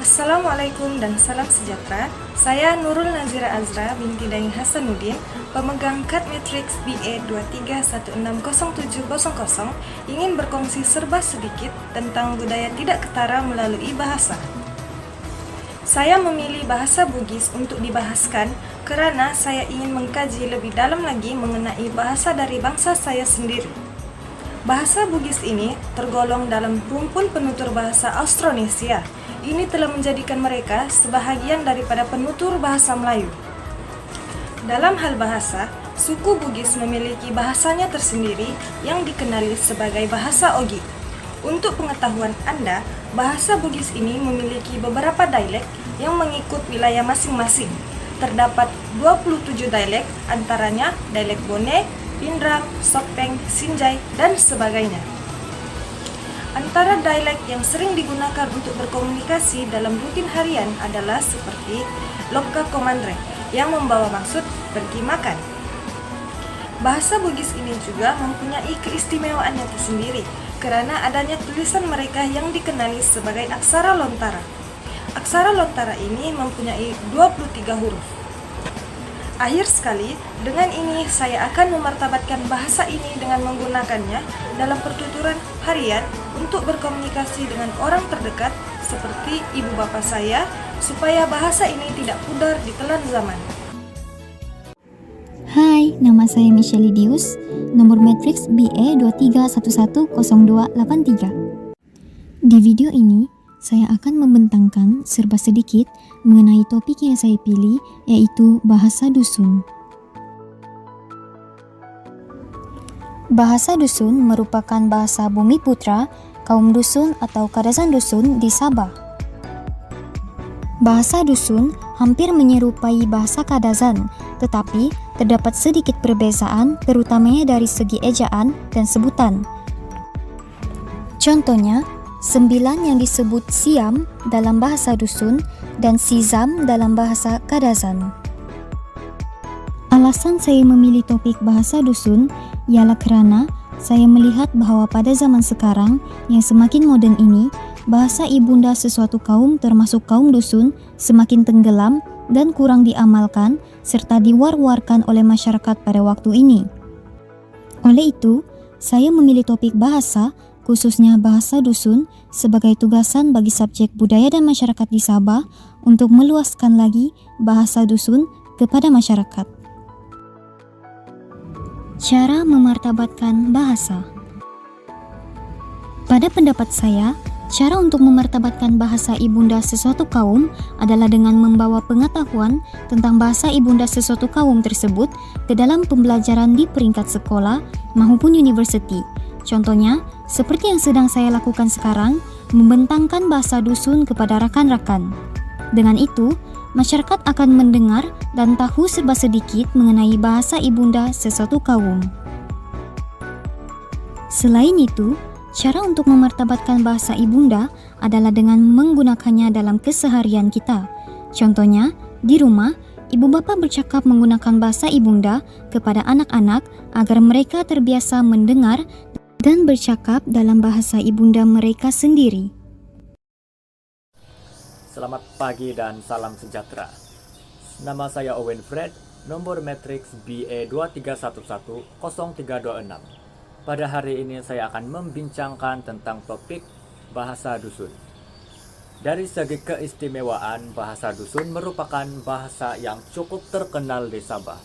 Assalamualaikum dan salam sejahtera. Saya Nurul Nazira Azra binti Daeng Hasanuddin, pemegang kad Matrix BA 23160700, ingin berkongsi serba sedikit tentang budaya tidak ketara melalui bahasa. Saya memilih bahasa Bugis untuk dibahaskan karena saya ingin mengkaji lebih dalam lagi mengenai bahasa dari bangsa saya sendiri. Bahasa Bugis ini tergolong dalam rumpun penutur bahasa Austronesia. Ini telah menjadikan mereka sebahagian daripada penutur bahasa Melayu. Dalam hal bahasa, suku Bugis memiliki bahasanya tersendiri yang dikenali sebagai bahasa Ogi. Untuk pengetahuan Anda, bahasa Bugis ini memiliki beberapa dialek yang mengikut wilayah masing-masing. Terdapat 27 dialek, antaranya dialek Bone, Pindrang, Sopeng, Sinjai, dan sebagainya. Antara dialek yang sering digunakan untuk berkomunikasi dalam rutin harian adalah seperti Loka Komandre yang membawa maksud pergi makan. Bahasa Bugis ini juga mempunyai keistimewaannya tersendiri karena adanya tulisan mereka yang dikenali sebagai aksara lontara. Aksara lontara ini mempunyai 23 huruf. Akhir sekali, dengan ini saya akan memartabatkan bahasa ini dengan menggunakannya dalam pertuturan harian untuk berkomunikasi dengan orang terdekat seperti ibu bapa saya, supaya bahasa ini tidak pudar di telan zaman. Hai, nama saya Michelle Dius, nomor matriks BE 23110283. Di video ini, saya akan membentangkan serba sedikit mengenai topik yang saya pilih, yaitu bahasa dusun. Bahasa dusun merupakan bahasa bumi putra, kaum dusun atau Kadazan dusun di Sabah. Bahasa dusun hampir menyerupai bahasa Kadazan, tetapi terdapat sedikit perbezaan terutamanya dari segi ejaan dan sebutan. Contohnya, 9 yang disebut siam dalam bahasa dusun dan sizam dalam bahasa Kadazan. Alasan saya memilih topik bahasa dusun ialah kerana saya melihat bahawa pada zaman sekarang yang semakin moden ini, bahasa ibunda sesuatu kaum termasuk kaum dusun semakin tenggelam dan kurang diamalkan serta diwar-warkan oleh masyarakat pada waktu ini. Oleh itu, saya memilih topik bahasa, khususnya bahasa dusun, sebagai tugasan bagi subjek budaya dan masyarakat di Sabah untuk meluaskan lagi bahasa dusun kepada masyarakat. Cara memartabatkan bahasa. Pada pendapat saya, cara untuk memartabatkan bahasa ibunda sesuatu kaum adalah dengan membawa pengetahuan tentang bahasa ibunda sesuatu kaum tersebut ke dalam pembelajaran di peringkat sekolah maupun universiti. Contohnya, seperti yang sedang saya lakukan sekarang, membentangkan bahasa dusun kepada rakan-rakan. Dengan itu, masyarakat akan mendengar dan tahu serba sedikit mengenai bahasa ibunda sesuatu kaum. Selain itu, cara untuk memartabatkan bahasa ibunda adalah dengan menggunakannya dalam keseharian kita. Contohnya, di rumah, ibu bapa bercakap menggunakan bahasa ibunda kepada anak-anak agar mereka terbiasa mendengar dan bercakap dalam bahasa ibunda mereka sendiri. Selamat pagi dan salam sejahtera. Nama saya Owen Fred, nomor matriks BA 23110326. Pada hari ini saya akan membincangkan tentang topik bahasa dusun. Dari segi keistimewaan, bahasa dusun merupakan bahasa yang cukup terkenal di Sabah.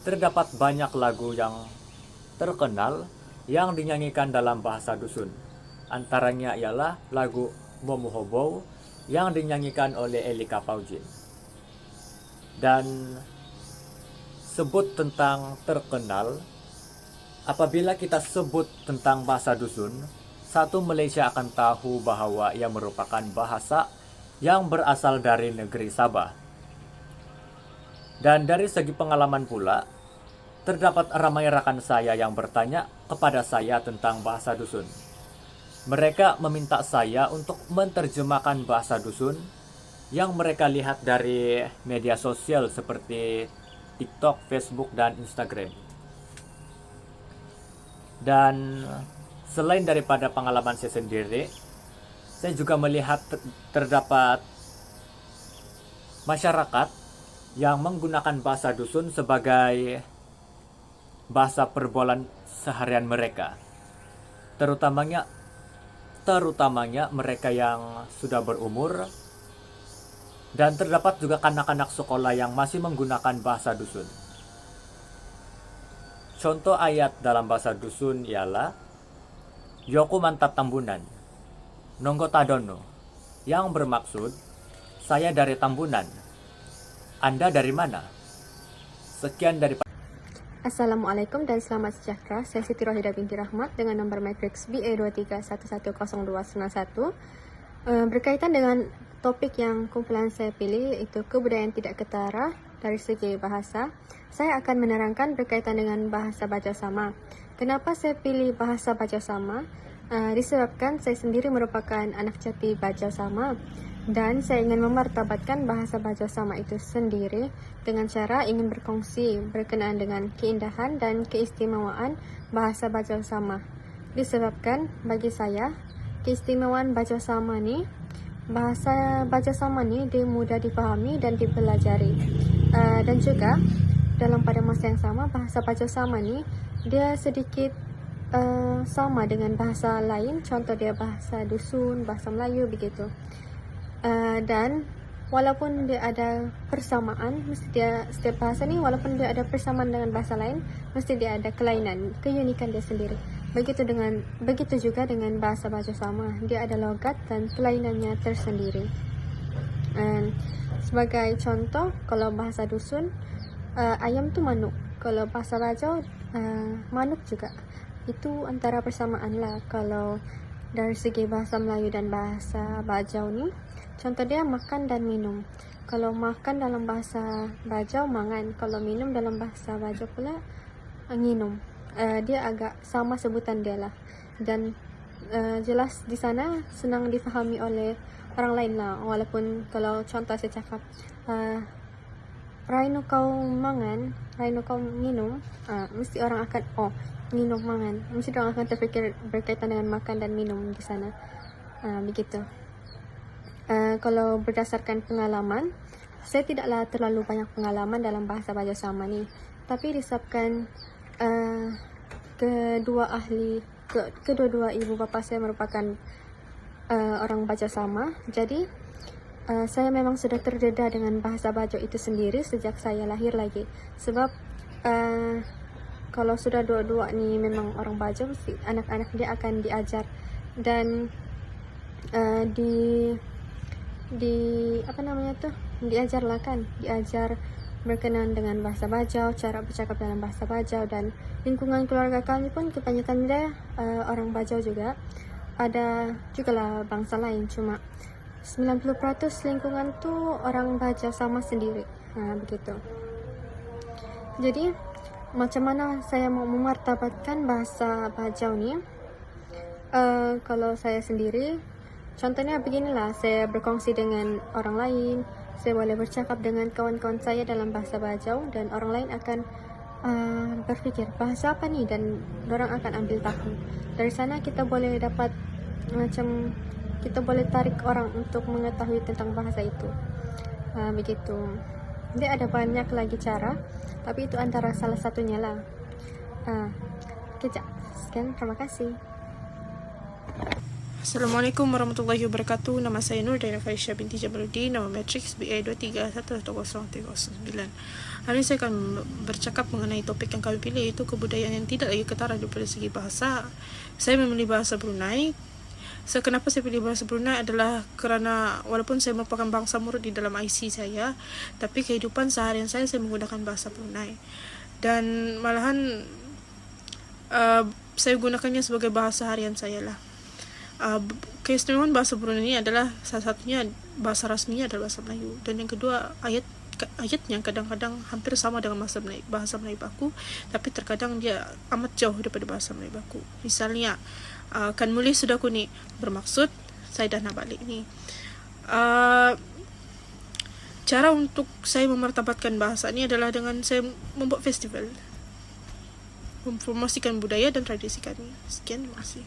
Terdapat banyak lagu yang terkenal yang dinyanyikan dalam bahasa dusun. Antaranya ialah lagu Momuhobou yang dinyanyikan oleh Elika Paujin. Dan sebut tentang terkenal, apabila kita sebut tentang bahasa dusun, satu Malaysia akan tahu bahawa ia merupakan bahasa yang berasal dari negeri Sabah. Dan dari segi pengalaman pula, terdapat ramai rakan saya yang bertanya kepada saya tentang bahasa dusun. Mereka meminta saya untuk menerjemahkan bahasa dusun yang mereka lihat dari media sosial seperti TikTok, Facebook, dan Instagram. Dan selain daripada pengalaman saya sendiri, saya juga melihat terdapat masyarakat yang menggunakan bahasa dusun sebagai bahasa perbualan seharian mereka, terutamanya mereka yang sudah berumur, dan terdapat juga kanak-kanak sekolah yang masih menggunakan bahasa dusun. Contoh ayat dalam bahasa dusun ialah Yoku mantap Tambunan, Nonggo Tadono, yang bermaksud saya dari Tambunan. Anda dari mana? Sekian dari Assalamualaikum dan selamat sejahtera. Saya Siti Rohida binti Rahmat dengan nomor matriks BE23110291. Berkaitan dengan topik yang kumpulan saya pilih, yaitu kebudayaan tidak ketara dari segi bahasa. Saya akan menerangkan berkaitan dengan bahasa Baja Sama. Kenapa saya pilih bahasa Baja Sama? Disebabkan saya sendiri merupakan anak jati Baja Sama, dan saya ingin memartabatkan bahasa Baja Sama itu sendiri dengan cara ingin berkongsi berkenaan dengan keindahan dan keistimewaan bahasa Baja Sama. Disebabkan bagi saya, keistimewaan Baja Sama ni, bahasa Baja Sama ni dia mudah dipahami dan dipelajari. Dan juga dalam pada masa yang sama, bahasa Baja Sama ni dia sedikit sama dengan bahasa lain. Contoh dia bahasa dusun, bahasa Melayu begitu. Dan walaupun dia ada persamaan, mesti dia setiap bahasa ni walaupun dia ada persamaan dengan bahasa lain, mesti dia ada kelainan, keunikan dia sendiri. Begitu juga dengan bahasa Baja Sama, dia ada logat dan kelainannya tersendiri. Sebagai contoh, kalau bahasa dusun, ayam tu manuk. Kalau bahasa Bajau, manuk juga. Itu antara persamaan lah. Kalau dari segi bahasa Melayu dan bahasa Bajau ni, contoh dia makan dan minum. Kalau makan dalam bahasa Bajau, mangan. Kalau minum dalam bahasa Bajau pula, nginum. Dia agak sama sebutan dia lah. Dan jelas di sana senang difahami oleh orang lain lah. Walaupun kalau contoh saya cakap, Raino kau mangan, Raino kau minum, mesti orang akan, minum mangan. Mesti orang akan terfikir berkaitan dengan makan dan minum di sana. Begitu. Kalau berdasarkan pengalaman, saya tidaklah terlalu banyak pengalaman dalam bahasa Baja Sama ni. Tapi disebabkan kedua-dua ibu bapa saya merupakan orang Baja Sama, jadi saya memang sudah terdedah dengan bahasa Bajo itu sendiri sejak saya lahir lagi. Sebab kalau sudah dua-dua ni memang orang Bajo, mesti anak-anak dia akan diajar dan diajar berkenaan dengan bahasa Bajau, cara bercakap dalam bahasa Bajau, dan lingkungan keluarga kami pun kebanyakan dia orang Bajau juga. Ada juga lah bangsa lain, cuma 90% lingkungan tu orang Baja Sama sendiri. Begitu. Jadi macam mana saya mau memartabatkan bahasa Bajau ni? Kalau saya sendiri, contohnya beginilah, saya berkongsi dengan orang lain, saya boleh bercakap dengan kawan-kawan saya dalam bahasa Bajau, dan orang lain akan berfikir bahasa apa ni, dan orang akan ambil tahu. Dari sana kita boleh dapat kita boleh tarik orang untuk mengetahui tentang bahasa itu. Begitu. Dia ada banyak lagi cara, tapi itu antara salah satunya lah. Sekian, terima kasih. Assalamualaikum warahmatullahi wabarakatuh. Nama saya Nur Daina Faisha binti Jamaluddin, nama matriks BA231109. Hari ini saya akan bercakap mengenai topik yang kami pilih, yaitu kebudayaan yang tidak lagi ketara dari segi bahasa. Saya memilih bahasa Brunei. Kenapa saya pilih bahasa Brunei adalah kerana walaupun saya merupakan bangsa Murut di dalam IC saya, tapi kehidupan seharian saya menggunakan bahasa Brunei. Dan malahan saya gunakannya sebagai bahasa harian saya lah. Keistimewaan bahasa Brunei ini adalah salah satunya bahasa rasminya adalah bahasa Melayu, dan yang kedua ayatnya kadang-kadang hampir sama dengan bahasa Melayu baku, tapi terkadang dia amat jauh daripada bahasa Melayu baku. Misalnya kan mulih sudah kuni bermaksud saya dah nak balik ni. Cara untuk saya memartabatkan bahasa ni adalah dengan saya membuat festival, mempromosikan budaya dan tradisi kami. Sekian, terima kasih.